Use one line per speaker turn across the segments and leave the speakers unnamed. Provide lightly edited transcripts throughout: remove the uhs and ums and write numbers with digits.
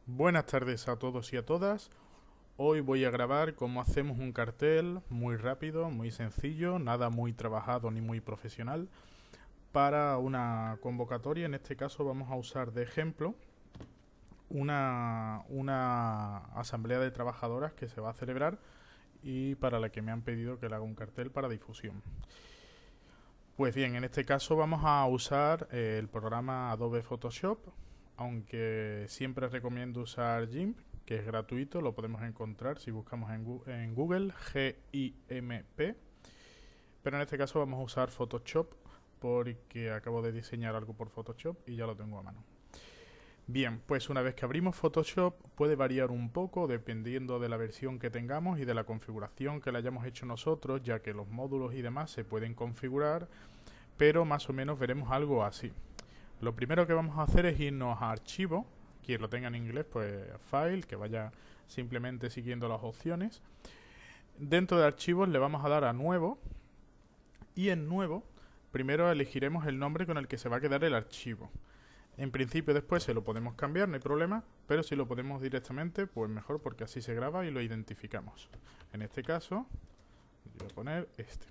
Buenas tardes a todos y a todas. Hoy voy a grabar cómo hacemos un cartel muy rápido, muy sencillo, nada muy trabajado ni muy profesional para una convocatoria. En este caso vamos a usar de ejemplo una asamblea de trabajadoras que se va a celebrar y para la que me han pedido que le haga un cartel para difusión. Pues bien, en este caso vamos a usar el programa Adobe Photoshop, aunque siempre recomiendo usar GIMP, que es gratuito, lo podemos encontrar si buscamos en Google, GIMP, pero en este caso vamos a usar Photoshop porque acabo de diseñar algo por Photoshop y ya lo tengo a mano. Bien, pues una vez que abrimos Photoshop puede variar un poco dependiendo de la versión que tengamos y de la configuración que le hayamos hecho nosotros, ya que los módulos y demás se pueden configurar, pero más o menos veremos algo así. Lo primero que vamos a hacer es irnos a archivo, quien lo tenga en inglés, pues file, que vaya simplemente siguiendo las opciones. Dentro de archivos le vamos a dar a nuevo y en nuevo primero elegiremos el nombre con el que se va a quedar el archivo. En principio después se lo podemos cambiar, no hay problema, pero si lo podemos directamente, pues mejor porque así se graba y lo identificamos. En este caso, yo voy a poner este.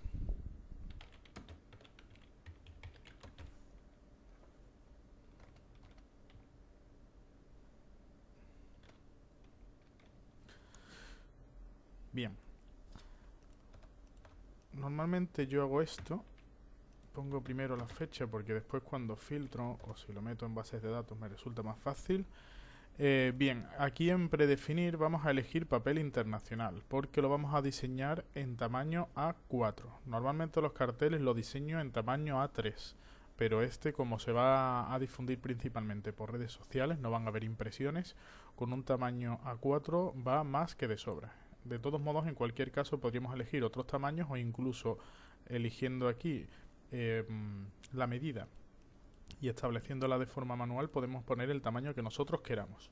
Bien, normalmente yo hago esto. Pongo primero la fecha porque después cuando filtro o si lo meto en bases de datos me resulta más fácil. Bien, aquí en predefinir vamos a elegir papel internacional porque lo vamos a diseñar en tamaño A4. Normalmente los carteles los diseño en tamaño A3, pero este como se va a difundir principalmente por redes sociales, no van a haber impresiones, con un tamaño A4 va más que de sobra. De todos modos, en cualquier caso podríamos elegir otros tamaños o incluso eligiendo aquí eh, la medida y estableciéndola de forma manual podemos poner el tamaño que nosotros queramos.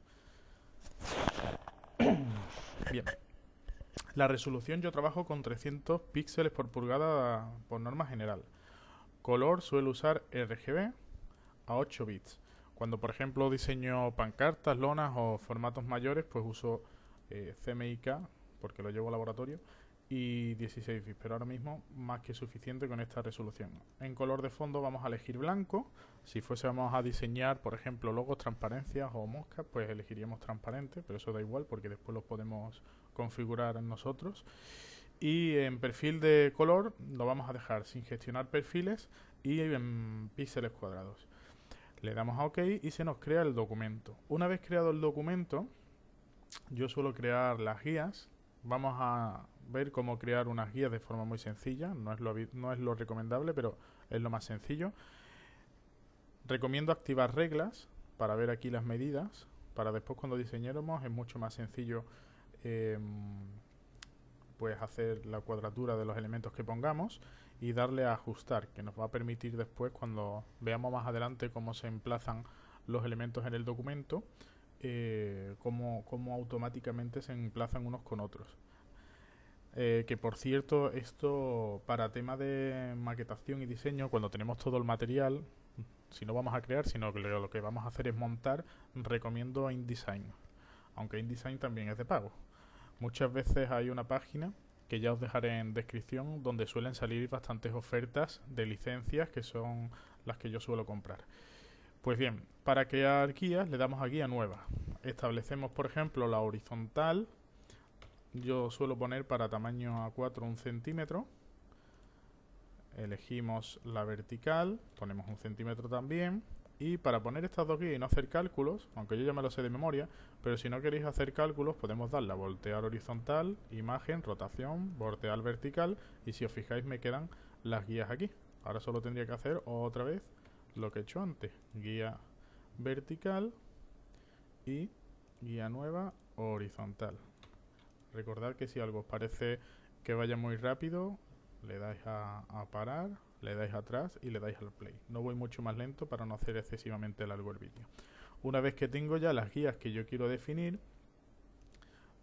Bien, la resolución yo trabajo con 300 píxeles por pulgada por norma general. Color suelo usar RGB a 8 bits. Cuando por ejemplo diseño pancartas, lonas o formatos mayores, pues uso CMYK porque lo llevo al laboratorio y 16 bits, pero ahora mismo más que suficiente con esta resolución. En color de fondo vamos a elegir blanco. Si fuésemos a diseñar, por ejemplo, logos, transparencias o moscas, pues elegiríamos transparente, pero eso da igual porque después lo podemos configurar nosotros. Y en perfil de color lo vamos a dejar sin gestionar perfiles y en píxeles cuadrados. Le damos a OK y se nos crea el documento. Una vez creado el documento, yo suelo crear las guías. Vamos a ver cómo crear unas guías de forma muy sencilla. No es lo recomendable, pero es lo más sencillo. Recomiendo activar reglas para ver aquí las medidas. Para después cuando diseñemos es mucho más sencillo eh, pues hacer la cuadratura de los elementos que pongamos y darle a ajustar, que nos va a permitir después cuando veamos más adelante cómo se emplazan los elementos en el documento, cómo automáticamente se emplazan unos con otros. Que por cierto, esto para tema de maquetación y diseño, cuando tenemos todo el material, si no vamos a crear, sino que lo que vamos a hacer es montar, recomiendo InDesign. Aunque InDesign también es de pago. Muchas veces hay una página que ya os dejaré en descripción donde suelen salir bastantes ofertas de licencias que son las que yo suelo comprar. Pues bien, para crear guías le damos a guía nueva. Establecemos por ejemplo la horizontal. Yo suelo poner para tamaño A4 un centímetro. Elegimos la vertical, ponemos un centímetro también. Y para poner estas dos guías y no hacer cálculos, aunque yo ya me lo sé de memoria, pero si no queréis hacer cálculos podemos darle a voltear horizontal, imagen, rotación, voltear vertical y si os fijáis me quedan las guías aquí. Ahora solo tendría que hacer otra vez lo que he hecho antes. Guía vertical y guía nueva horizontal. Recordad que si algo os parece que vaya muy rápido, le dais a parar, le dais atrás y le dais al play. No voy mucho más lento para no hacer excesivamente largo el vídeo. Una vez que tengo ya las guías que yo quiero definir,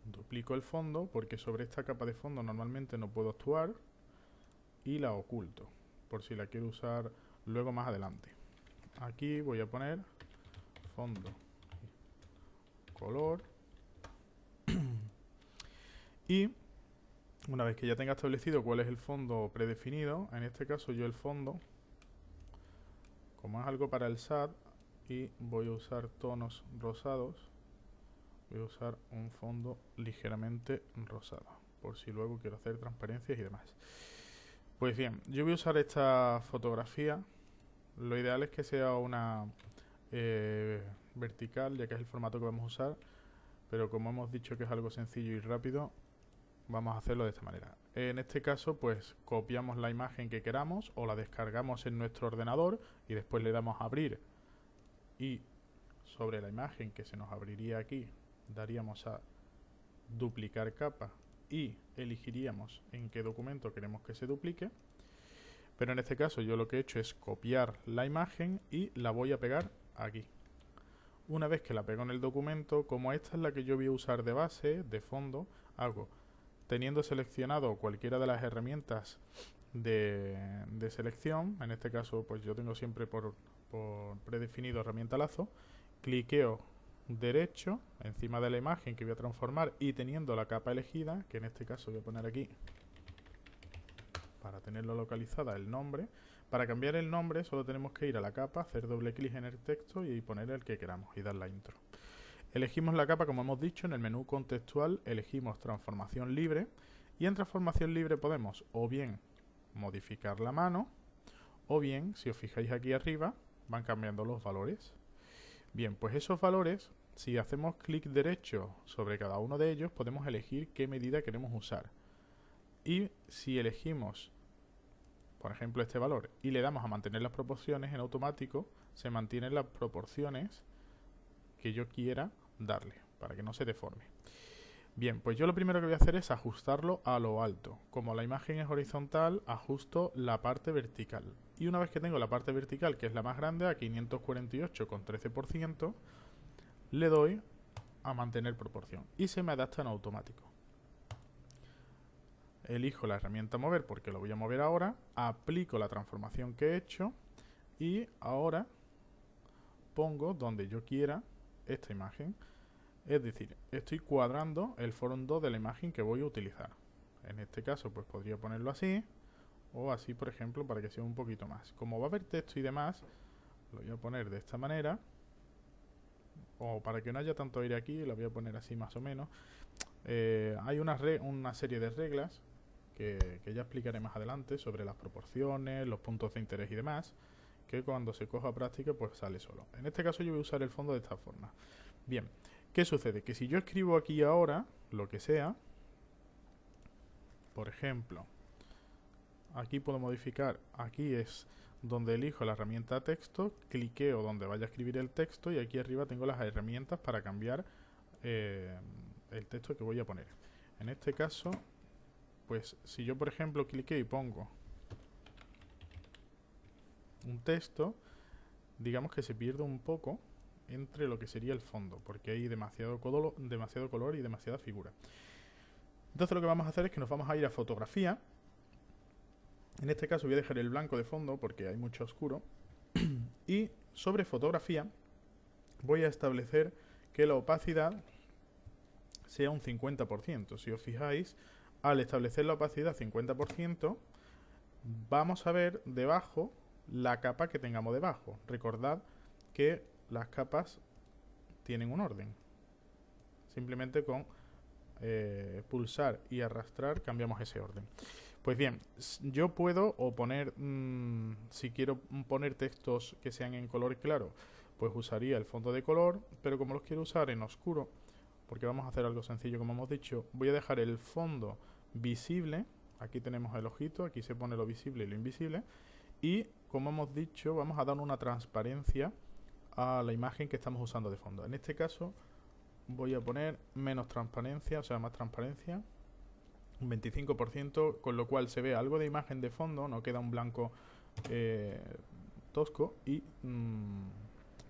duplico el fondo porque sobre esta capa de fondo normalmente no puedo actuar y la oculto por si la quiero usar luego más adelante. Aquí voy a poner fondo color. Y una vez que ya tenga establecido cuál es el fondo predefinido, en este caso yo el fondo, como es algo para el SAT y voy a usar tonos rosados, voy a usar un fondo ligeramente rosado, por si luego quiero hacer transparencias y demás. Pues bien, yo voy a usar esta fotografía. Lo ideal es que sea una vertical, ya que es el formato que vamos a usar, pero como hemos dicho que es algo sencillo y rápido, vamos a hacerlo de esta manera. En este caso, pues copiamos la imagen que queramos o la descargamos en nuestro ordenador y después le damos a abrir, y sobre la imagen que se nos abriría aquí daríamos a duplicar capa y elegiríamos en qué documento queremos que se duplique. Pero en este caso yo lo que he hecho es copiar la imagen y la voy a pegar aquí. Una vez que la pego en el documento, como esta es la que yo voy a usar de base, de fondo, hago, teniendo seleccionado cualquiera de las herramientas de selección, en este caso pues yo tengo siempre por predefinido herramienta lazo, cliqueo derecho encima de la imagen que voy a transformar y teniendo la capa elegida, que en este caso voy a poner aquí para tenerlo localizada el nombre. Para cambiar el nombre solo tenemos que ir a la capa, hacer doble clic en el texto y poner el que queramos y dar la intro. Elegimos la capa, como hemos dicho, en el menú contextual elegimos transformación libre y en transformación libre podemos o bien modificar la mano o bien, si os fijáis aquí arriba, van cambiando los valores. Bien, pues esos valores, si hacemos clic derecho sobre cada uno de ellos, podemos elegir qué medida queremos usar. Y si elegimos, por ejemplo, este valor y le damos a mantener las proporciones, en automático se mantienen las proporciones que yo quiera darle, para que no se deforme. Bien, pues yo lo primero que voy a hacer es ajustarlo a lo alto. Como la imagen es horizontal, ajusto la parte vertical. Y una vez que tengo la parte vertical, que es la más grande, a 548,13%, le doy a mantener proporción y se me adapta en automático. Elijo la herramienta mover porque lo voy a mover ahora, aplico la transformación que he hecho y ahora pongo donde yo quiera esta imagen. Es decir, estoy cuadrando el fondo de la imagen que voy a utilizar. En este caso pues podría ponerlo así o así, por ejemplo, para que sea un poquito más. Como va a haber texto y demás, lo voy a poner de esta manera, o para que no haya tanto aire aquí, lo voy a poner así más o menos. Hay una serie de reglas que ya explicaré más adelante sobre las proporciones, los puntos de interés y demás, que cuando se coja práctica pues sale solo. En este caso yo voy a usar el fondo de esta forma. Bien, ¿qué sucede? Que si yo escribo aquí ahora, lo que sea, por ejemplo, aquí puedo modificar, aquí es donde elijo la herramienta texto, cliqueo donde vaya a escribir el texto y aquí arriba tengo las herramientas para cambiar el texto que voy a poner. En este caso, pues si yo por ejemplo cliqueo y pongo un texto, digamos que se pierde un poco entre lo que sería el fondo, porque hay demasiado color y demasiada figura. Entonces lo que vamos a hacer es que nos vamos a ir a fotografía. En este caso voy a dejar el blanco de fondo porque hay mucho oscuro. Y sobre fotografía voy a establecer que la opacidad sea un 50%. Si os fijáis, al establecer la opacidad 50%, vamos a ver debajo la capa que tengamos debajo. Recordad que las capas tienen un orden. Simplemente con pulsar y arrastrar cambiamos ese orden. Pues bien, yo puedo o poner, si quiero poner textos que sean en color claro, pues usaría el fondo de color, pero como los quiero usar en oscuro, porque vamos a hacer algo sencillo como hemos dicho, voy a dejar el fondo visible. Aquí tenemos el ojito, aquí se pone lo visible y lo invisible. Y como hemos dicho, vamos a dar una transparencia a la imagen que estamos usando de fondo. En este caso voy a poner menos transparencia, o sea, más transparencia, un 25%, con lo cual se ve algo de imagen de fondo, no queda un blanco tosco y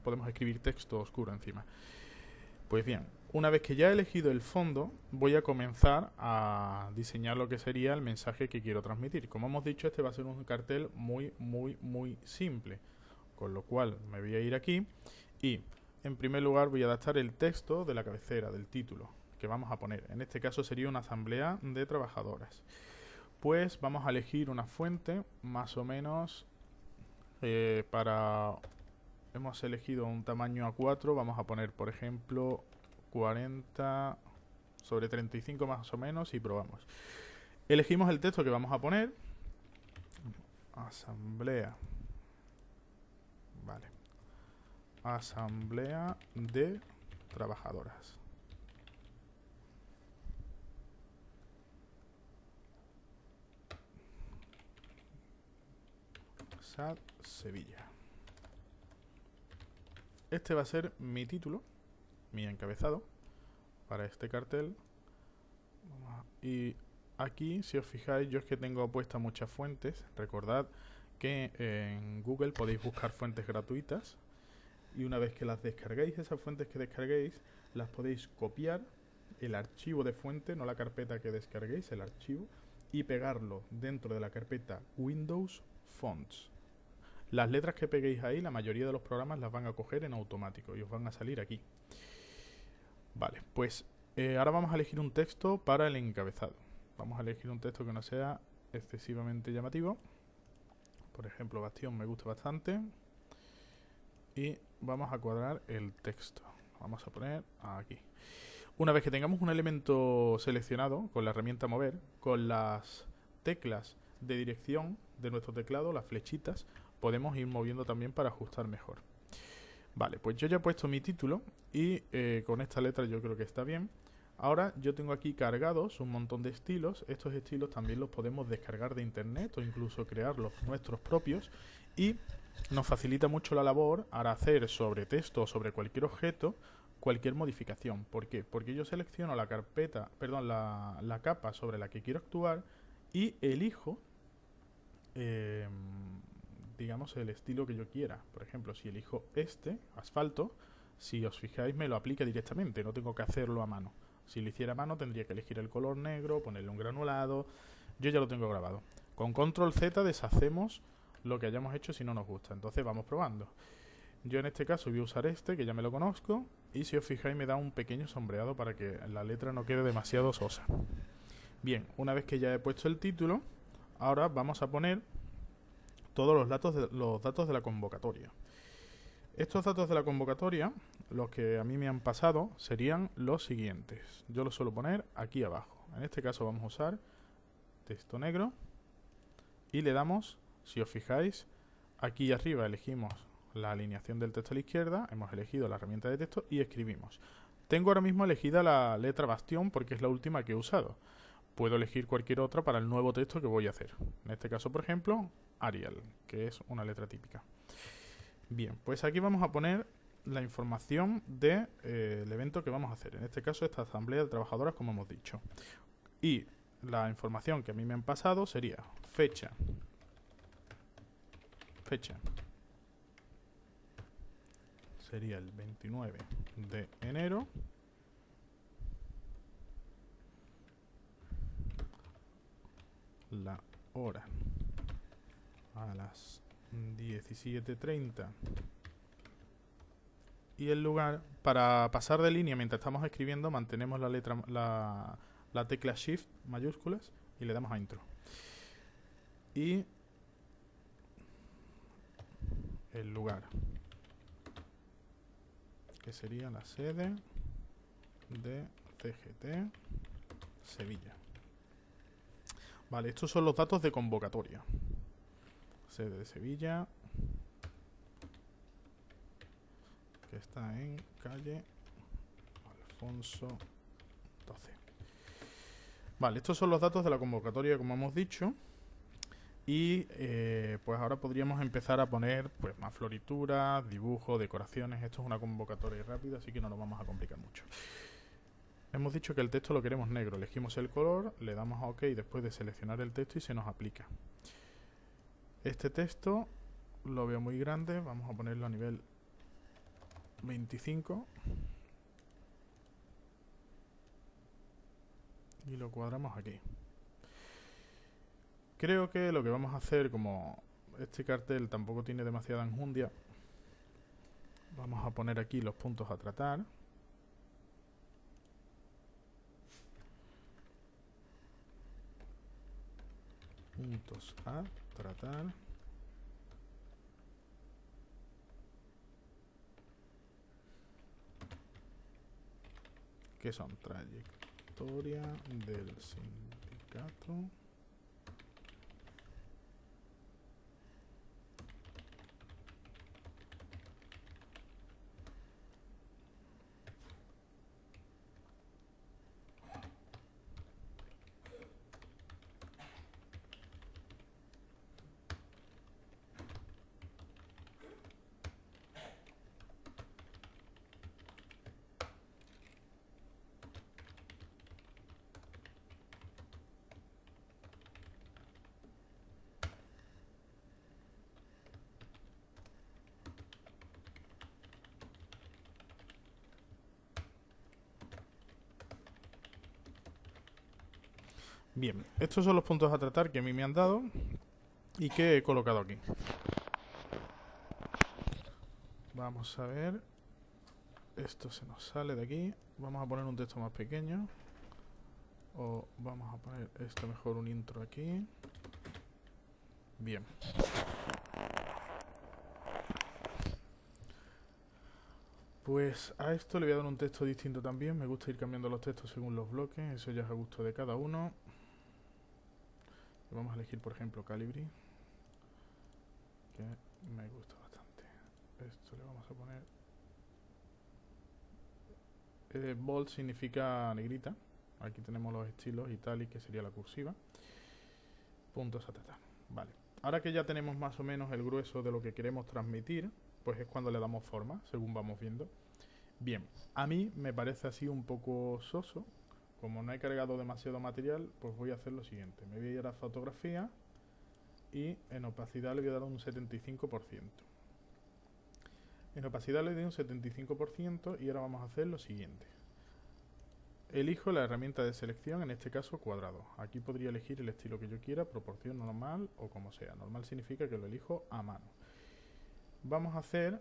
podemos escribir texto oscuro encima. Pues bien, una vez que ya he elegido el fondo, voy a comenzar a diseñar lo que sería el mensaje que quiero transmitir. Como hemos dicho, este va a ser un cartel muy simple. Con lo cual me voy a ir aquí y en primer lugar voy a adaptar el texto de la cabecera, del título que vamos a poner. En este caso sería una asamblea de trabajadoras. Pues vamos a elegir una fuente más o menos hemos elegido un tamaño A4, vamos a poner por ejemplo 40 sobre 35 más o menos y probamos. Elegimos el texto que vamos a poner. Asamblea. Vale. Asamblea de trabajadoras. SAT Sevilla. Este va a ser mi título, mi encabezado para este cartel. Y aquí, si os fijáis, yo es que tengo puestas muchas fuentes. Recordad que en Google podéis buscar fuentes gratuitas y una vez que las descarguéis, esas fuentes que descarguéis, las podéis copiar, el archivo de fuente, no la carpeta que descarguéis, el archivo, y pegarlo dentro de la carpeta Windows Fonts. Las letras que peguéis ahí, la mayoría de los programas las van a coger en automático y os van a salir aquí. Vale, pues ahora vamos a elegir un texto para el encabezado. Vamos a elegir un texto que no sea excesivamente llamativo. Por ejemplo, Bastión me gusta bastante. Y vamos a cuadrar el texto. Vamos a poner aquí. Una vez que tengamos un elemento seleccionado con la herramienta mover, con las teclas de dirección de nuestro teclado, las flechitas, podemos ir moviendo también para ajustar mejor. Vale, pues yo ya he puesto mi título y con esta letra yo creo que está bien. Ahora yo tengo aquí cargados un montón de estilos. Estos estilos también los podemos descargar de internet o incluso crearlos nuestros propios y nos facilita mucho la labor al hacer sobre texto o sobre cualquier objeto cualquier modificación. ¿Por qué? Porque yo selecciono la carpeta, perdón, la capa sobre la que quiero actuar y elijo digamos el estilo que yo quiera. Por ejemplo, si elijo este, asfalto, si os fijáis me lo aplica directamente, no tengo que hacerlo a mano. Si lo hiciera a mano tendría que elegir el color negro, ponerle un granulado. Yo ya lo tengo grabado. Con control Z deshacemos lo que hayamos hecho si no nos gusta. Entonces vamos probando. Yo en este caso voy a usar este, que ya me lo conozco, y si os fijáis me da un pequeño sombreado para que la letra no quede demasiado sosa. Bien, una vez que ya he puesto el título, ahora vamos a poner todos los datos de la convocatoria. Estos datos de la convocatoria, los que a mí me han pasado, serían los siguientes. Yo los suelo poner aquí abajo. En este caso vamos a usar texto negro y le damos, si os fijáis, aquí arriba elegimos la alineación del texto a la izquierda, hemos elegido la herramienta de texto y escribimos. Tengo ahora mismo elegida la letra Bastión porque es la última que he usado. Puedo elegir cualquier otra para el nuevo texto que voy a hacer. En este caso, por ejemplo, Arial, que es una letra típica. Bien, pues aquí vamos a poner la información del evento que vamos a hacer. En este caso, esta asamblea de trabajadoras, como hemos dicho. Y la información que a mí me han pasado sería fecha. Sería el 29 de enero. La hora a las 17:30 y el lugar. Para pasar de línea mientras estamos escribiendo mantenemos la tecla Shift mayúsculas y le damos a Intro. Y el lugar, que sería la sede de CGT Sevilla. Vale, estos son los datos de convocatoria. Sede de Sevilla, que está en calle Alfonso 12. Vale, estos son los datos de la convocatoria, como hemos dicho. Y pues ahora podríamos empezar a poner pues más florituras, dibujos, decoraciones. Esto es una convocatoria rápida, así que no nos vamos a complicar mucho. Hemos dicho que el texto lo queremos negro. Elegimos el color, le damos a OK después de seleccionar el texto y se nos aplica. Este texto lo veo muy grande. Vamos a ponerlo a nivel 25. Y lo cuadramos aquí. Creo que lo que vamos a hacer, como este cartel tampoco tiene demasiada enjundia, Vamos a poner aquí los puntos a tratar. Puntos a tratar. Que son trayectoria del sindicato. Bien, estos son los puntos a tratar que a mí me han dado y que he colocado aquí. Vamos a ver. Esto se nos sale de aquí. Vamos a poner un texto más pequeño. O vamos a poner esto mejor, un intro aquí. Bien. Pues a esto le voy a dar un texto distinto también. Me gusta ir cambiando los textos según los bloques. Eso ya es a gusto de cada uno. Vamos a elegir, por ejemplo, Calibri, que me gusta bastante. Esto le vamos a poner... bold significa negrita. Aquí tenemos los estilos, italic, que sería la cursiva. Puntos a tratar. Vale. Ahora que ya tenemos más o menos el grueso de lo que queremos transmitir, pues es cuando le damos forma, según vamos viendo. Bien, a mí me parece así un poco soso. Como no he cargado demasiado material, pues voy a hacer lo siguiente. Me voy a ir a fotografía y en opacidad le voy a dar un 75%. En opacidad le doy un 75% y ahora vamos a hacer lo siguiente. Elijo la herramienta de selección, en este caso cuadrado. Aquí podría elegir el estilo que yo quiera, proporción normal o como sea. Normal significa que lo elijo a mano. Vamos a hacer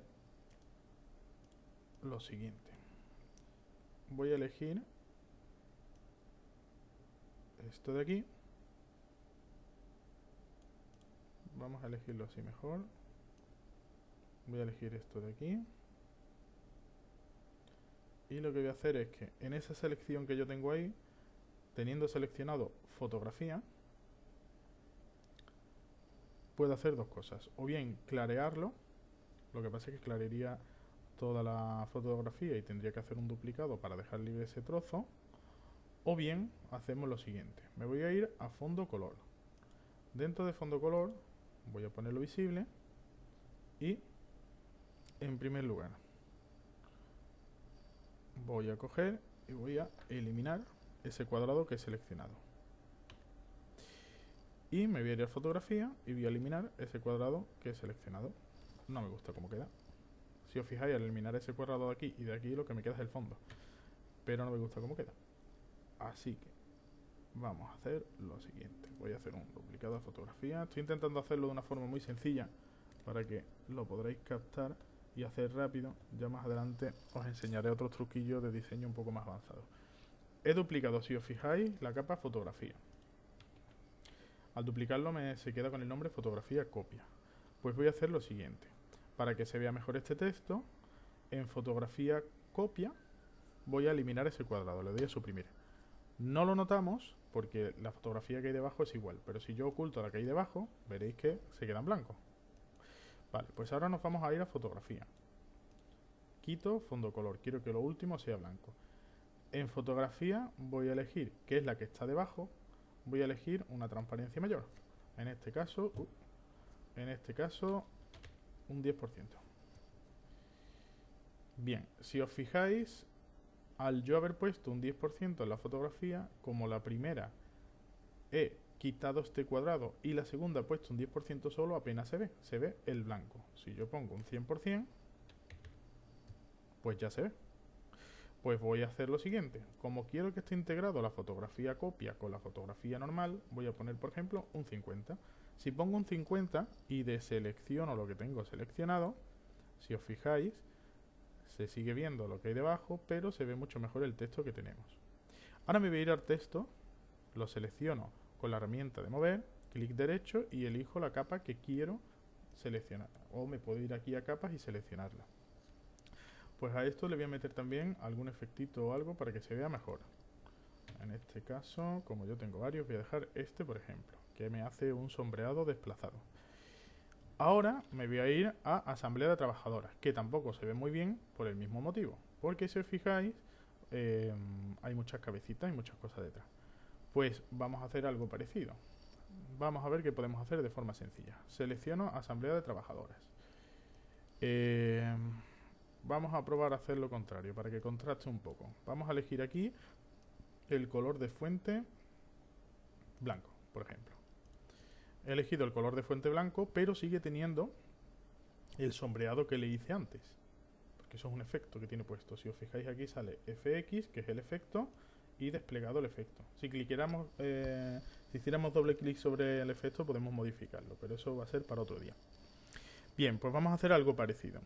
lo siguiente. Voy a elegir esto de aquí. Vamos a elegirlo así mejor. Voy a elegir esto de aquí. Y lo que voy a hacer es que en esa selección que yo tengo ahí, teniendo seleccionado fotografía, puedo hacer dos cosas. O bien clarearlo. Lo que pasa es que clarearía toda la fotografía y tendría que hacer un duplicado para dejar libre ese trozo. O bien hacemos lo siguiente. Me voy a ir a fondo color. Dentro de fondo color voy a ponerlo visible. Y en primer lugar voy a coger y voy a eliminar ese cuadrado que he seleccionado. Y me voy a ir a fotografía y voy a eliminar ese cuadrado que he seleccionado. No me gusta cómo queda. Si os fijáis, al eliminar ese cuadrado de aquí y de aquí, lo que me queda es el fondo. Pero no me gusta cómo queda. Así que vamos a hacer lo siguiente. Voy a hacer un duplicado de fotografía. Estoy intentando hacerlo de una forma muy sencilla para que lo podréis captar y hacer rápido. Ya más adelante os enseñaré otros truquillos de diseño un poco más avanzados. He duplicado, si os fijáis, la capa fotografía. Al duplicarlo se queda con el nombre fotografía copia. Pues voy a hacer lo siguiente. Para que se vea mejor este texto, en fotografía copia voy a eliminar ese cuadrado, le doy a suprimir. No lo notamos porque la fotografía que hay debajo es igual, pero si yo oculto la que hay debajo, veréis que se queda en blanco. Vale, pues ahora nos vamos a ir a fotografía. Quito fondo color, quiero que lo último sea blanco. En fotografía voy a elegir, que es la que está debajo, voy a elegir una transparencia mayor. En este caso, un 10%. Bien, si os fijáis, al yo haber puesto un 10% en la fotografía, como la primera he quitado este cuadrado y la segunda he puesto un 10% solo, apenas se ve el blanco. Si yo pongo un 100%, pues ya se ve. Pues voy a hacer lo siguiente. Como quiero que esté integrado la fotografía copia con la fotografía normal, voy a poner, por ejemplo, un 50. Si pongo un 50 y deselecciono lo que tengo seleccionado, si os fijáis, se sigue viendo lo que hay debajo, pero se ve mucho mejor el texto que tenemos. Ahora me voy a ir al texto, lo selecciono con la herramienta de mover, clic derecho y elijo la capa que quiero seleccionar. O me puedo ir aquí a capas y seleccionarla. Pues a esto le voy a meter también algún efectito o algo para que se vea mejor. En este caso, como yo tengo varios, voy a dejar este, por ejemplo, que me hace un sombreado desplazado. Ahora me voy a ir a Asamblea de Trabajadoras, que tampoco se ve muy bien por el mismo motivo. Porque si os fijáis, hay muchas cabecitas y muchas cosas detrás. Pues vamos a hacer algo parecido. Vamos a ver qué podemos hacer de forma sencilla. Selecciono Asamblea de Trabajadoras. Vamos a probar a hacer lo contrario, para que contraste un poco. Vamos a elegir aquí el color de fuente blanco, por ejemplo. He elegido el color de fuente blanco, pero sigue teniendo el sombreado que le hice antes. Porque eso es un efecto que tiene puesto. Si os fijáis aquí sale FX, que es el efecto, y desplegado el efecto. Si cliquéramos, si hiciéramos doble clic sobre el efecto, podemos modificarlo, pero eso va a ser para otro día. Bien, pues vamos a hacer algo parecido.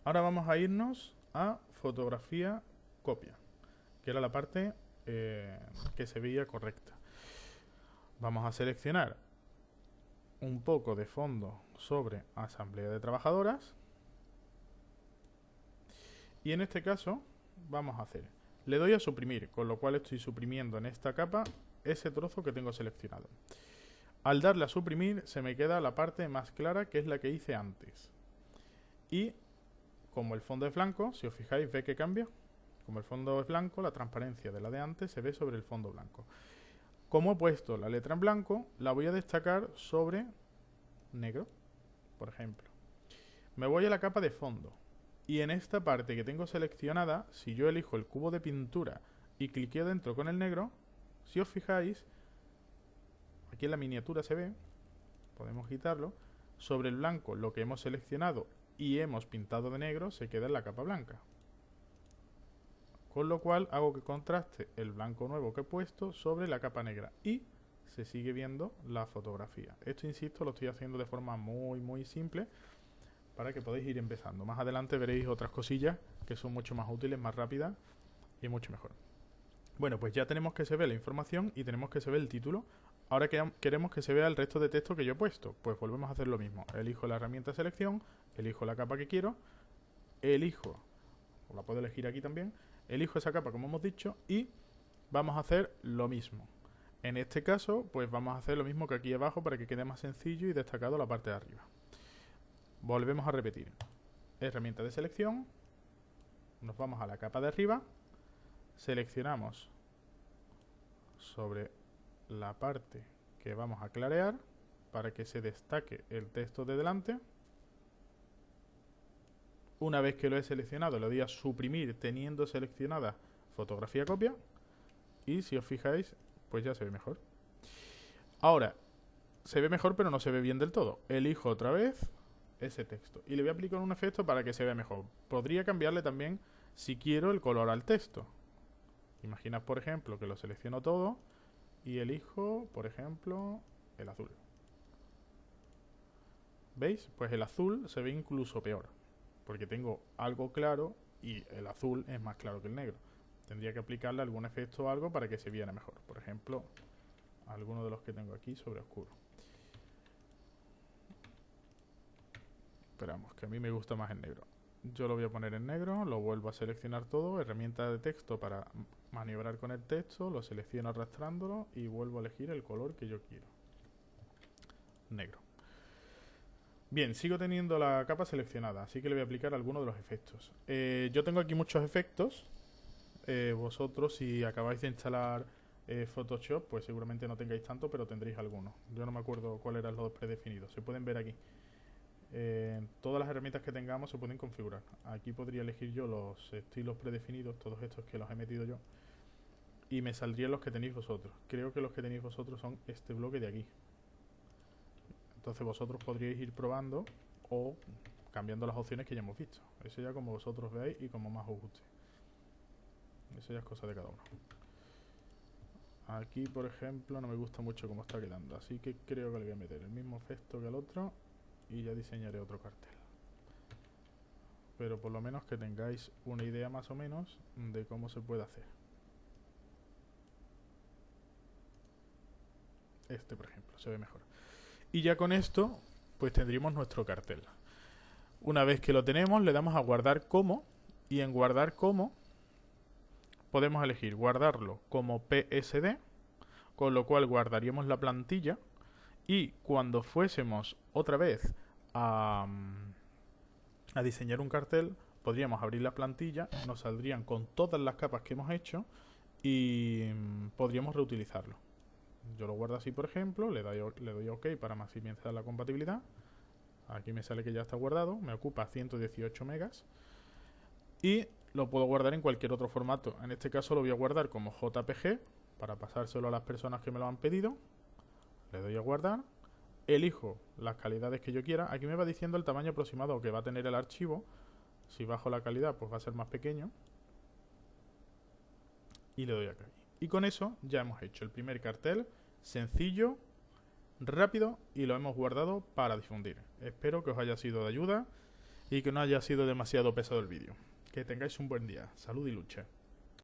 Ahora vamos a irnos a fotografía copia, que era la parte que se veía correcta. Vamos a seleccionar un poco de fondo sobre Asamblea de Trabajadoras. Y en este caso vamos a hacer, le doy a suprimir, con lo cual estoy suprimiendo en esta capa ese trozo que tengo seleccionado. Al darle a suprimir se me queda la parte más clara, que es la que hice antes. Y como el fondo es blanco, si os fijáis, ve que cambia. Como el fondo es blanco, la transparencia de la de antes se ve sobre el fondo blanco. Como he puesto la letra en blanco, la voy a destacar sobre negro, por ejemplo. Me voy a la capa de fondo. Y en esta parte que tengo seleccionada, si yo elijo el cubo de pintura y cliqueo dentro con el negro, si os fijáis, aquí en la miniatura se ve, podemos quitarlo, sobre el blanco lo que hemos seleccionado y hemos pintado de negro se queda en la capa blanca. Con lo cual hago que contraste el blanco nuevo que he puesto sobre la capa negra y se sigue viendo la fotografía. Esto, insisto, lo estoy haciendo de forma muy simple para que podáis ir empezando. Más adelante veréis otras cosillas que son mucho más útiles, más rápidas y mucho mejor. Bueno, pues ya tenemos que se vea la información y tenemos que se vea el título. Ahora queremos que se vea el resto de texto que yo he puesto. Pues volvemos a hacer lo mismo. Elijo la herramienta selección, elijo la capa que quiero, elijo, o la puedo elegir aquí también, elijo esa capa como hemos dicho y vamos a hacer lo mismo. En este caso, pues vamos a hacer lo mismo que aquí abajo para que quede más sencillo y destacado la parte de arriba. Volvemos a repetir. Herramienta de selección, nos vamos a la capa de arriba, seleccionamos sobre la parte que vamos a clarear para que se destaque el texto de delante. Una vez que lo he seleccionado, le doy a suprimir teniendo seleccionada fotografía copia y si os fijáis, pues ya se ve mejor. Ahora, se ve mejor pero no se ve bien del todo. Elijo otra vez ese texto y le voy a aplicar un efecto para que se vea mejor. Podría cambiarle también, si quiero, el color al texto. Imaginad, por ejemplo, que lo selecciono todo y elijo, por ejemplo, el azul. ¿Veis? Pues el azul se ve incluso peor, porque tengo algo claro y el azul es más claro que el negro. Tendría que aplicarle algún efecto o algo para que se viera mejor. Por ejemplo, alguno de los que tengo aquí sobre oscuro. Esperamos, que a mí me gusta más el negro. Yo lo voy a poner en negro, lo vuelvo a seleccionar todo, herramienta de texto para maniobrar con el texto, lo selecciono arrastrándolo y vuelvo a elegir el color que yo quiero. Negro. Bien, sigo teniendo la capa seleccionada, así que le voy a aplicar algunos de los efectos. Yo tengo aquí muchos efectos. Vosotros, si acabáis de instalar Photoshop, pues seguramente no tengáis tanto, pero tendréis algunos. Yo no me acuerdo cuáles eran los predefinidos. Se pueden ver aquí. Todas las herramientas que tengamos se pueden configurar. Aquí podría elegir yo los estilos predefinidos, todos estos que los he metido yo, y me saldrían los que tenéis vosotros. Creo que los que tenéis vosotros son este bloque de aquí. Entonces vosotros podríais ir probando o cambiando las opciones que ya hemos visto. Eso ya como vosotros veáis y como más os guste. Eso ya es cosa de cada uno. Aquí, por ejemplo, no me gusta mucho cómo está quedando, así que creo que le voy a meter el mismo efecto que el otro y ya diseñaré otro cartel. pero por lo menos que tengáis una idea más o menos de cómo se puede hacer. Este, por ejemplo, se ve mejor. Y ya con esto, pues tendríamos nuestro cartel. Una vez que lo tenemos, le damos a guardar como, y en guardar como podemos elegir guardarlo como PSD, con lo cual guardaríamos la plantilla, y cuando fuésemos otra vez a diseñar un cartel, podríamos abrir la plantilla, nos saldrían con todas las capas que hemos hecho y podríamos reutilizarlo. Yo lo guardo así, por ejemplo, le doy OK para maximizar la compatibilidad. Aquí me sale que ya está guardado, me ocupa 118 megas y lo puedo guardar en cualquier otro formato. En este caso lo voy a guardar como JPG para pasárselo a las personas que me lo han pedido. Le doy a guardar, elijo las calidades que yo quiera. Aquí me va diciendo el tamaño aproximado que va a tener el archivo. Si bajo la calidad, pues va a ser más pequeño. Y le doy acá. Y con eso ya hemos hecho el primer cartel, sencillo, rápido, y lo hemos guardado para difundir. Espero que os haya sido de ayuda y que no haya sido demasiado pesado el vídeo. Que tengáis un buen día. Salud y lucha.